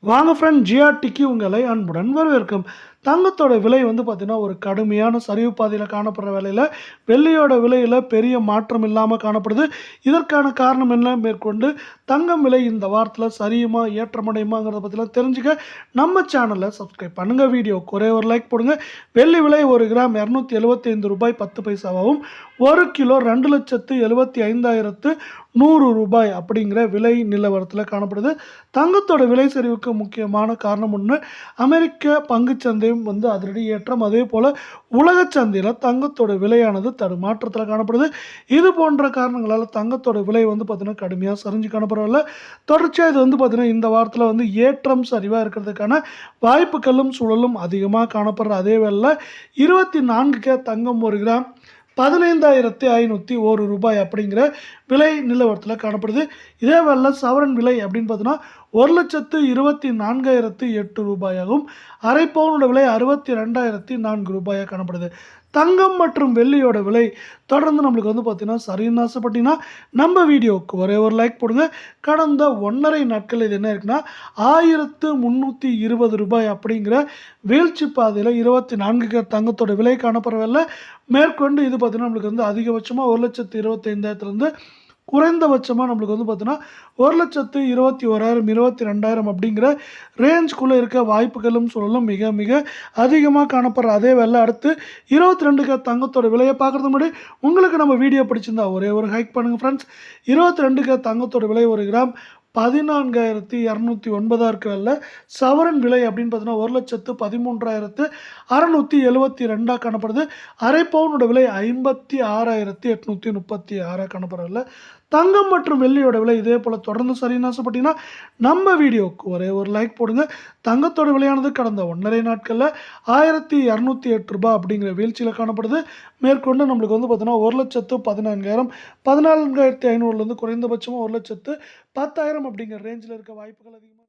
வாங்க ஃப்ரெண்ட், ஜிஆர்டிக்கு உங்களை அன்புடன் வரவேற்கும். தங்கத்தோட விலை பார்த்தீங்கன்னா ஒரு கடுமையான சரிவு பாதையில் காணப்படுற வேளையில் வெள்ளியோட விலையில் பெரிய மாற்றம் இல்லாமல் காணப்படுது. இதற்கான காரணம் என்ன, மேற்கொண்டு தங்கம் விலை இந்த வாரத்தில் சரியுமா ஏற்றமடையுமாங்கிறத பற்றிலாம் தெரிஞ்சுக்க நம்ம சேனலை சப்ஸ்கிரைப் பண்ணுங்கள். வீடியோக்கு ஒரே ஒரு லைக் போடுங்க. வெள்ளி விலை 1 கிராம் 275 ரூபாய் 10 பைசாவாகவும் 1 கிலோ 2,75,100 ரூபாய் அப்படிங்கிற விலை நிலவரத்தில் காணப்படுது. தங்கத்தோட விலை சரிவுக்கு முக்கியமான காரணம் ஒன்று, அமெரிக்க பங்குச்சந்தையும் அதிரடி ஏற்றம். அதே போல் உலக சந்தையில் தங்கத்தோட விலையானது தடுமாற்றத்தில் காணப்படுது. இது போன்ற காரணங்களால் தங்கத்தோட விலை பார்த்தீங்கன்னா கடுமையாக சரிஞ்சு காணப்படவில்லை. தொடர்ச்சியாக இது பார்த்தீங்கன்னா இந்த வாரத்தில் ஏற்றம் சரிவாக இருக்கிறதுக்கான வாய்ப்புகளும் சூழலும் அதிகமாக காணப்படுற அதே வேளையில் 24K தங்கம் 1 கிராம் 15,501 ரூபாய் அப்படிங்கிற விலை நிலவரத்தில் காணப்படுது. இதே வேளை சவரன் விலை அப்படின்னு பார்த்தீங்கன்னா 1,24,008 ரூபாயாகவும், அரை பவுனோட விலை 62,004 ரூபாயாக காணப்படுது. தங்கம் மற்றும் வெள்ளியோட விலை தொடர்ந்து நம்மளுக்கு பார்த்தீங்கன்னா சரின்னு ஆசைப்பட்டீங்கன்னா நம்ம வீடியோவுக்கு ஒரே ஒரு லைக் போடுங்க. கடந்த 1.5 நாட்கள் இது என்ன இருக்குன்னா 1,320 ரூபாய் அப்படிங்கிற வீழ்ச்சி பாதையில் 24K தங்கத்தோட விலை காணப்படவில்லை. மேற்கொண்டு இது பார்த்தீங்கன்னா நம்மளுக்கு அதிகபட்சமாக 1,25,000 குறைந்தபட்சமாக நம்மளுக்கு பார்த்தீங்கன்னா 1,21,000 22,000 அப்படிங்கிற ரேஞ்சுக்குள்ளே இருக்க வாய்ப்புகளும் சூழலும் மிக மிக அதிகமாக காணப்படுற அதே வேலை அடுத்து 22K தங்கத்தோட விலையை பார்க்குறது முன்னாடி உங்களுக்கு நம்ம வீடியோ பிடிச்சிருந்தா ஒரே ஒரு ஹைக் பண்ணுங்கள் ஃப்ரெண்ட்ஸ். 22K தங்கத்தோட விலை 1 கிராம் 14,209 இருக்கிற சவரன் விலை அப்படின்னு பார்த்தீங்கன்னா 1,13,672 காணப்படுது. அரை பவுனோட விலை 56,836 காணப்படுறதில்ல. தங்கம் மற்றும் வெள்ளியோட விலை இதே போல் தொடர்ந்து சரின்னு ஆசைப்பட்டீங்கன்னா நம்ம வீடியோவுக்கு ஒரே ஒரு லைக் போடுங்க. தங்கத்தோட விலையானது கடந்த 1.5 நாட்களில் 1,208 ரூபாய் அப்படிங்கிற வீழ்ச்சியில் காணப்படுது. மேற்கொண்டு நம்மளுக்கு பார்த்தீங்கன்னா 1,14,000 14,500 குறைந்தபட்சமாக 1,10,000 அப்படிங்கிற ரேஞ்சில் இருக்க வாய்ப்புகள் அதிகமாக.